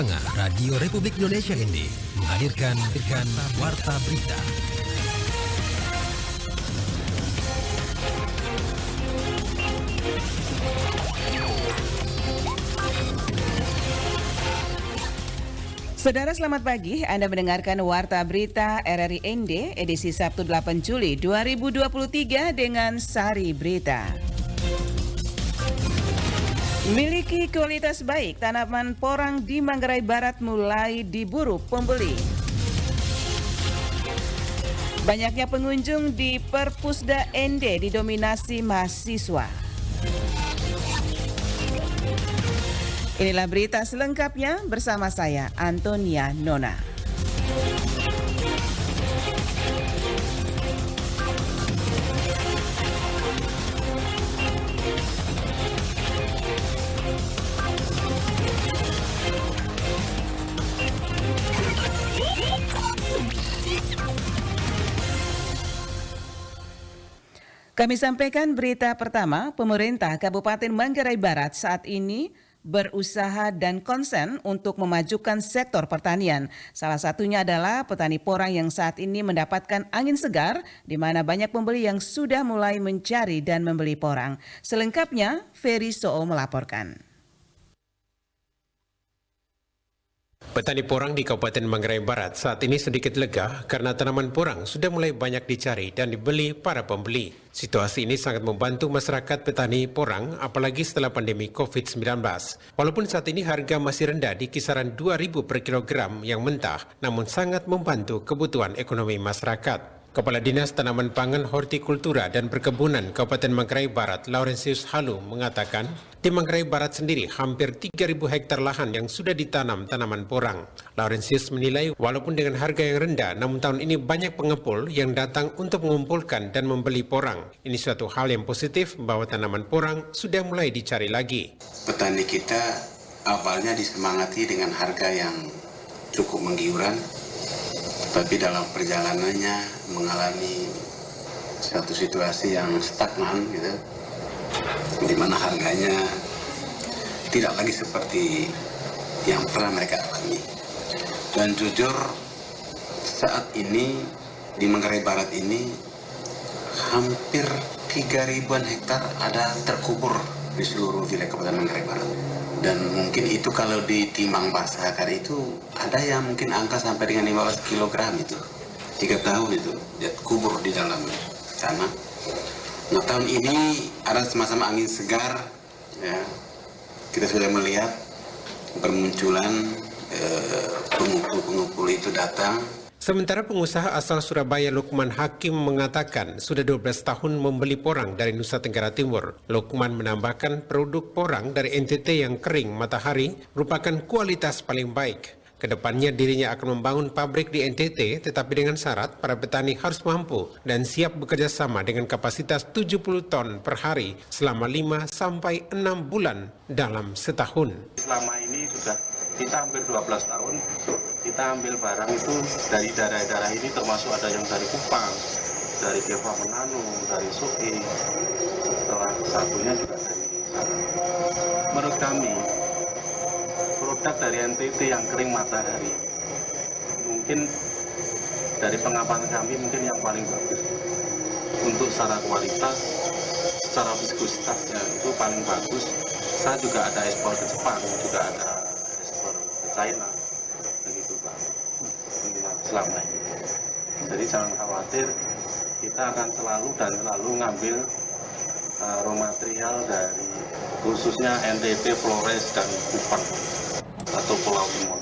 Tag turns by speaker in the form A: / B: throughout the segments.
A: Radio Republik Indonesia ini menghadirkan Warta Berita.
B: Saudara selamat pagi, Anda mendengarkan Warta Berita RRI ND edisi Sabtu 8 Juli 2023 dengan Sari Berita. Miliki kualitas baik, tanaman porang di Manggarai Barat mulai diburu pembeli. Banyaknya pengunjung di Perpusda ND didominasi mahasiswa. Inilah berita selengkapnya bersama saya, Antonia Nona. Kami sampaikan berita pertama, pemerintah Kabupaten Manggarai Barat saat ini berusaha dan konsen untuk memajukan sektor pertanian. Salah satunya adalah petani porang yang saat ini mendapatkan angin segar, di mana banyak pembeli yang sudah mulai mencari dan membeli porang. Selengkapnya, Ferry Soo melaporkan.
C: Petani porang di Kabupaten Manggarai Barat saat ini sedikit lega karena tanaman porang sudah mulai banyak dicari dan dibeli para pembeli. Situasi ini sangat membantu masyarakat petani porang apalagi setelah pandemi COVID-19. Walaupun saat ini harga masih rendah di kisaran 2.000 per kilogram yang mentah, namun sangat membantu kebutuhan ekonomi masyarakat. Kepala Dinas Tanaman Pangan, Hortikultura dan Perkebunan Kabupaten Manggarai Barat, Laurentius Halu, mengatakan di Manggarai Barat sendiri hampir 3.000 hektar lahan yang sudah ditanam tanaman porang. Laurentius menilai walaupun dengan harga yang rendah, namun tahun ini banyak pengepul yang datang untuk mengumpulkan dan membeli porang. Ini suatu hal yang positif bahwa tanaman porang sudah mulai dicari lagi.
D: Petani kita awalnya disemangati dengan harga yang cukup menggiurkan, tapi dalam perjalanannya mengalami satu situasi yang stagnan, gitu, di mana harganya tidak lagi seperti yang pernah mereka alami. Dan jujur saat ini di Manggarai Barat ini hampir 3.000-an hektar ada terkubur di seluruh wilayah Kabupaten Manggarai Barat. Dan mungkin itu kalau ditimbang basahkan itu ada yang mungkin angka sampai dengan 15 kg itu. 3 tahun itu dia kubur di dalam tanah. Nah, tahun ini ada semacam angin segar, ya. Kita sudah melihat bermunculan pengumpul-pengumpul itu datang.
C: Sementara pengusaha asal Surabaya Lukman Hakim mengatakan sudah 12 tahun membeli porang dari Nusa Tenggara Timur. Lukman menambahkan produk porang dari NTT yang kering matahari merupakan kualitas paling baik. Kedepannya dirinya akan membangun pabrik di NTT, tetapi dengan syarat para petani harus mampu dan siap bekerja sama dengan kapasitas 70 ton per hari selama 5 sampai 6 bulan dalam setahun.
E: Selama ini sudah kita hampir 12 tahun, kita ambil barang itu dari daerah-daerah ini, termasuk ada yang dari Kupang, dari Deva Menanu, dari Soe, setelah satunya juga dari sana. Menurut kami, produk dari NTT yang kering matahari mungkin dari pengamatan kami mungkin yang paling bagus untuk secara kualitas, secara viskositasnya itu paling bagus. Saya juga ada ekspor ke Jepang, juga ada ekspor ke China, begitu Pak, selama ini. Jadi jangan khawatir, kita akan selalu ngambil raw material dari khususnya NTT, Flores dan Kupang atau Pulau Timur.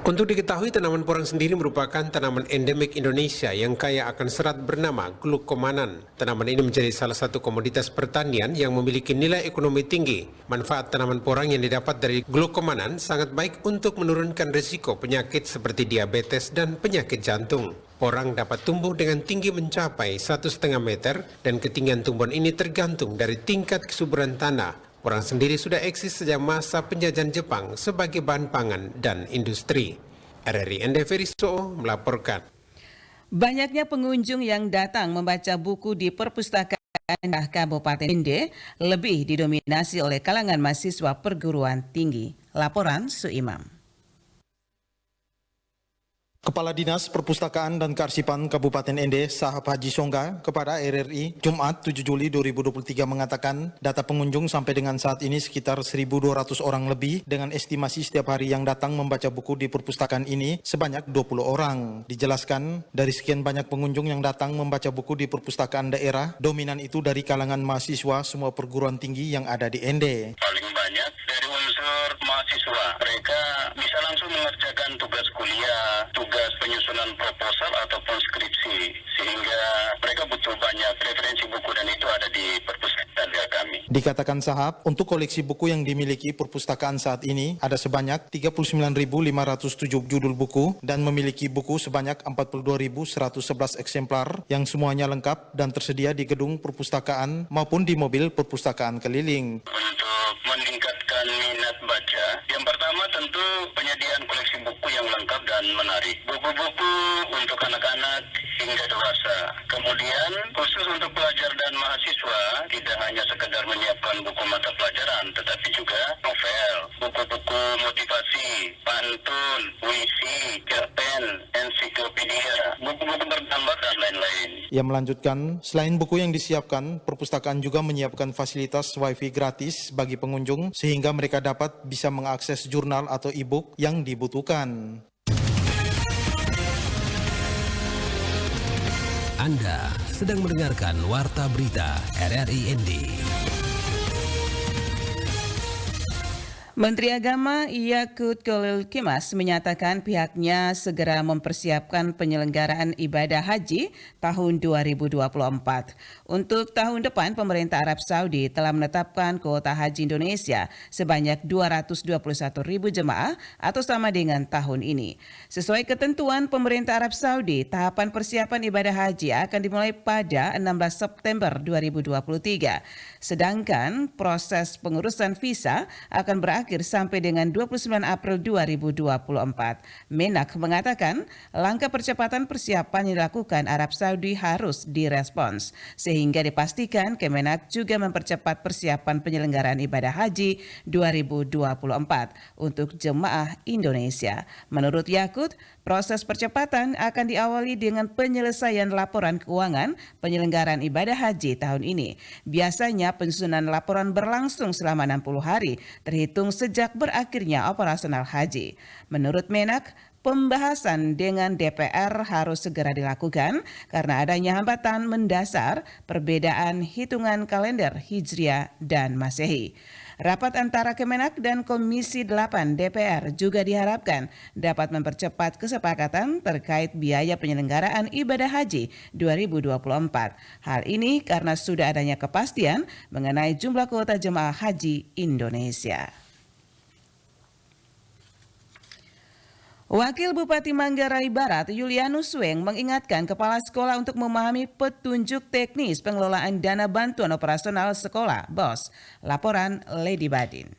C: Untuk diketahui, tanaman porang sendiri merupakan tanaman endemik Indonesia yang kaya akan serat bernama glukomanan. Tanaman ini menjadi salah satu komoditas pertanian yang memiliki nilai ekonomi tinggi. Manfaat tanaman porang yang didapat dari glukomanan sangat baik untuk menurunkan risiko penyakit seperti diabetes dan penyakit jantung. Porang dapat tumbuh dengan tinggi mencapai 1,5 meter dan ketinggian tumbuhan ini tergantung dari tingkat kesuburan tanah. Porang sendiri sudah eksis sejak masa penjajahan Jepang sebagai bahan pangan dan industri. RRI ND Ferry Soo melaporkan.
B: Banyaknya pengunjung yang datang membaca buku di perpustakaan Kabupaten ND lebih didominasi oleh kalangan mahasiswa perguruan tinggi. Laporan Suimam.
F: Kepala Dinas Perpustakaan dan Kearsipan Kabupaten Ende, Sahab Haji Songga, kepada RRI, Jumat 7 Juli 2023 mengatakan, data pengunjung sampai dengan saat ini sekitar 1.200 orang lebih, dengan estimasi setiap hari yang datang membaca buku di perpustakaan ini sebanyak 20 orang. Dijelaskan, dari sekian banyak pengunjung yang datang membaca buku di perpustakaan daerah, dominan itu dari kalangan mahasiswa semua perguruan tinggi yang ada di Ende.
G: Paling banyak dari unsur mahasiswa. Mereka bisa langsung mengerjakan tugas kuliah, tugas penyusunan proposal ataupun skripsi, sehingga mereka butuh banyak referensi buku dan itu ada di perpustakaan kami.
F: Dikatakan Sahab, untuk koleksi buku yang dimiliki perpustakaan saat ini ada sebanyak 39.507 judul buku dan memiliki buku sebanyak 42.111 eksemplar yang semuanya lengkap dan tersedia di gedung perpustakaan maupun di mobil perpustakaan keliling.
G: Untuk meningkatkan minat baca, yang pertama tentu penyediaan koleksi buku yang lengkap dan menarik. Buku-buku untuk anak-anak hingga dewasa. Kemudian khusus untuk pelajar dan mahasiswa, tidak hanya sekedar menyiapkan buku mata pelajaran, tetapi juga novel, buku-buku motivasi, pantun, puisi, cerpen, ensiklopedia, buku-buku bergambar dan lain-lain.
F: Ia melanjutkan, selain buku yang disiapkan, perpustakaan juga menyiapkan fasilitas wifi gratis bagi pengunjung sehingga mereka dapat bisa mengakses jurnal atau e-book yang dibutuhkan.
A: Anda sedang mendengarkan Warta Berita RRI ND.
B: Menteri Agama Yakut Khalil Kimas menyatakan pihaknya segera mempersiapkan penyelenggaraan ibadah haji tahun 2024. Untuk tahun depan, pemerintah Arab Saudi telah menetapkan kuota haji Indonesia sebanyak 221.000 jemaah atau sama dengan tahun ini. Sesuai ketentuan pemerintah Arab Saudi, tahapan persiapan ibadah haji akan dimulai pada 16 September 2023. Sedangkan proses pengurusan visa akan berakhir sampai dengan 29 April 2024. Menak mengatakan langkah percepatan persiapan yang dilakukan Arab Saudi harus direspons, sehingga dipastikan Kemenak juga mempercepat persiapan penyelenggaraan ibadah haji 2024 untuk jemaah Indonesia. Menurut Yakut, proses percepatan akan diawali dengan penyelesaian laporan keuangan penyelenggaraan ibadah haji tahun ini. Biasanya penyusunan laporan berlangsung selama 60 hari, terhitung sejak berakhirnya operasional haji. Menurut Menak, pembahasan dengan DPR harus segera dilakukan karena adanya hambatan mendasar perbedaan hitungan kalender Hijriah dan Masehi. Rapat antara Kemenak dan Komisi 8 DPR juga diharapkan dapat mempercepat kesepakatan terkait biaya penyelenggaraan ibadah haji 2024. Hal ini karena sudah adanya kepastian mengenai jumlah kuota jemaah haji Indonesia. Wakil Bupati Manggarai Barat, Yulianus Weng, mengingatkan kepala sekolah untuk memahami petunjuk teknis pengelolaan dana bantuan operasional sekolah, BOS. Laporan Lady Badin.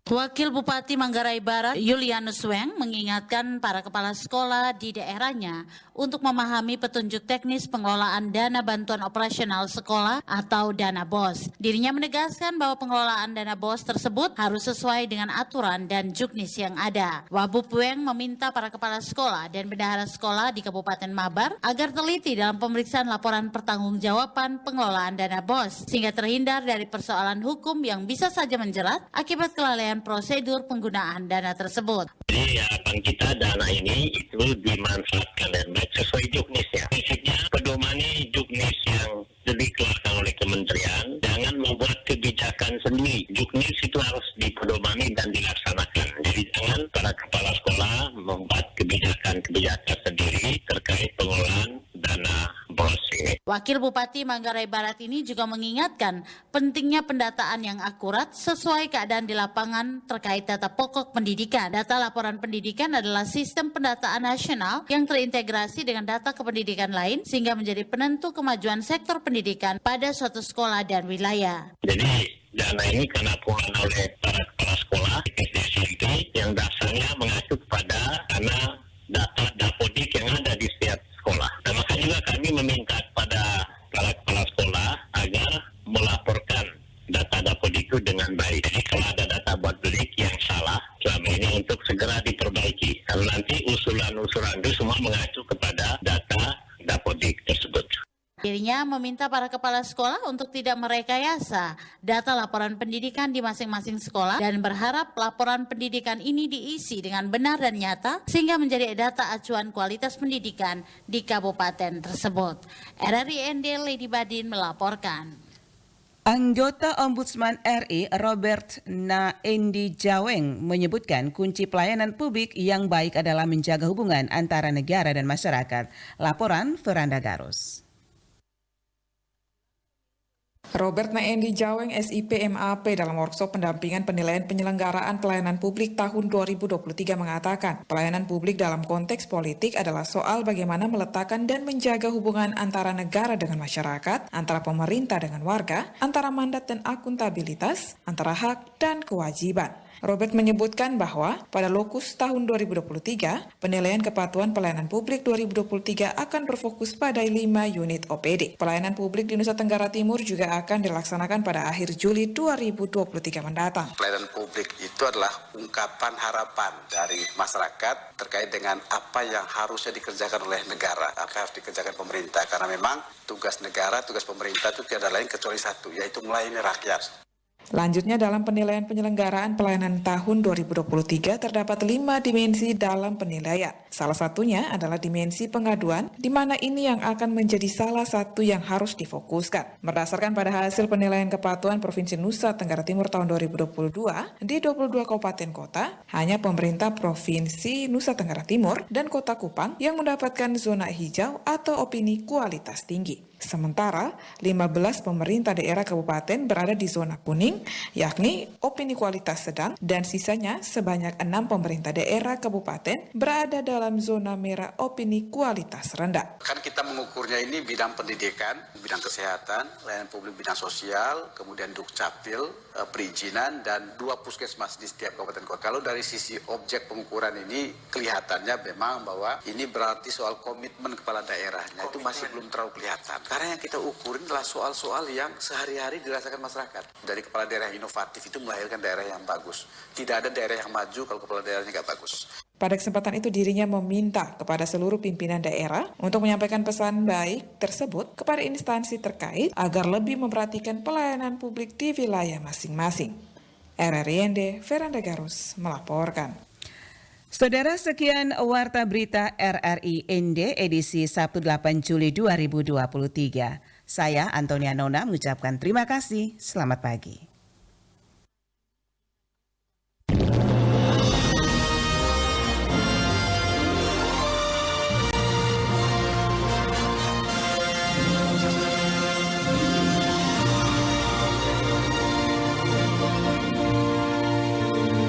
H: Wakil Bupati Manggarai Barat, Yulianus Weng, mengingatkan para kepala sekolah di daerahnya untuk memahami petunjuk teknis pengelolaan dana bantuan operasional sekolah atau dana BOS. Dirinya menegaskan bahwa pengelolaan dana BOS tersebut harus sesuai dengan aturan dan juknis yang ada. Wabub Weng meminta para kepala sekolah dan bendahara sekolah di Kabupaten Mabar agar teliti dalam pemeriksaan laporan pertanggungjawaban pengelolaan dana BOS sehingga terhindar dari persoalan hukum yang bisa saja menjerat akibat kelalaian prosedur penggunaan dana tersebut.
G: Jadi harapan kita dana ini itu dimanfaatkan dan baik sesuai juknisnya. Prinsipnya pedomani juknis yang dikeluarkan oleh kementerian, jangan membuat kebijakan sendiri. Juknis itu harus dipedomani dan dilaksanakan. Jadi jangan para kepala sekolah membuat kebijakan-kebijakan sendiri terkait pengelolaan dana BOS ini.
H: Wakil Bupati Manggarai Barat ini juga mengingatkan pentingnya pendataan yang akurat sesuai keadaan di lapangan terkait data pokok pendidikan. Data laporan pendidikan adalah sistem pendataan nasional yang terintegrasi dengan data kependidikan lain sehingga menjadi penentu kemajuan sektor pendidikan pada suatu sekolah dan wilayah.
G: Jadi dana ini karena pengelolaan oleh para kepala sekolah SD SMP yang dasarnya mengacu kepada dana data dapodik yang ada di setiap sekolah. Nah, maka juga kami meminta kepada para kepala sekolah agar melaporkan data dapodik itu dengan baik. Jadi kalau ada data dapodik yang salah selama ini untuk segera diperbaiki.
H: Ia meminta para kepala sekolah untuk tidak merekayasa data laporan pendidikan di masing-masing sekolah dan berharap laporan pendidikan ini diisi dengan benar dan nyata sehingga menjadi data acuan kualitas pendidikan di kabupaten tersebut. RRI ND Lady Badin melaporkan.
B: Anggota Ombudsman RI Robert Naendi Jaweng menyebutkan kunci pelayanan publik yang baik adalah menjaga hubungan antara negara dan masyarakat. Laporan Veranda Garus.
I: Robert Naendi Jaweng SIP MAP dalam workshop pendampingan penilaian penyelenggaraan pelayanan publik tahun 2023 mengatakan, pelayanan publik dalam konteks politik adalah soal bagaimana meletakkan dan menjaga hubungan antara negara dengan masyarakat, antara pemerintah dengan warga, antara mandat dan akuntabilitas, antara hak dan kewajiban. Robert menyebutkan bahwa pada lokus tahun 2023, penilaian kepatuhan pelayanan publik 2023 akan berfokus pada 5 unit OPD. Pelayanan publik di Nusa Tenggara Timur juga akan dilaksanakan pada akhir Juli 2023 mendatang.
D: Pelayanan publik itu adalah ungkapan harapan dari masyarakat terkait dengan apa yang harusnya dikerjakan oleh negara, apa yang harus dikerjakan pemerintah. Karena memang tugas negara, tugas pemerintah itu tidak ada lain kecuali satu, yaitu melayani rakyat.
I: Lanjutnya dalam penilaian penyelenggaraan pelayanan tahun 2023 terdapat 5 dimensi dalam penilaian. Salah satunya adalah dimensi pengaduan, di mana ini yang akan menjadi salah satu yang harus difokuskan. Berdasarkan pada hasil penilaian kepatuhan Provinsi Nusa Tenggara Timur tahun 2022, di 22 kabupaten kota, hanya pemerintah Provinsi Nusa Tenggara Timur dan Kota Kupang yang mendapatkan zona hijau atau opini kualitas tinggi. Sementara 15 pemerintah daerah kabupaten berada di zona kuning, yakni opini kualitas sedang, dan sisanya sebanyak 6 pemerintah daerah kabupaten berada dalam zona merah opini kualitas rendah.
D: Kan kita mengukurnya ini bidang pendidikan, bidang kesehatan, layanan publik bidang sosial, kemudian Dukcapil, perizinan, dan 2 puskesmas di setiap kabupaten kota. Kalau dari sisi objek pengukuran ini kelihatannya memang bahwa ini berarti soal komitmen kepala daerahnya itu masih belum terlalu kelihatan. Karena yang kita ukurin adalah soal-soal yang sehari-hari dirasakan masyarakat. Dari kepala daerah inovatif itu melahirkan daerah yang bagus. Tidak ada daerah yang maju kalau kepala daerahnya nggak bagus.
I: Pada kesempatan itu dirinya meminta kepada seluruh pimpinan daerah untuk menyampaikan pesan baik tersebut kepada instansi terkait agar lebih memperhatikan pelayanan publik di wilayah masing-masing. RRI ND Veranda Garus melaporkan.
B: Saudara, sekian Warta Berita RRI ND edisi Sabtu 8 Juli 2023. Saya Antonia Nona mengucapkan terima kasih. Selamat pagi.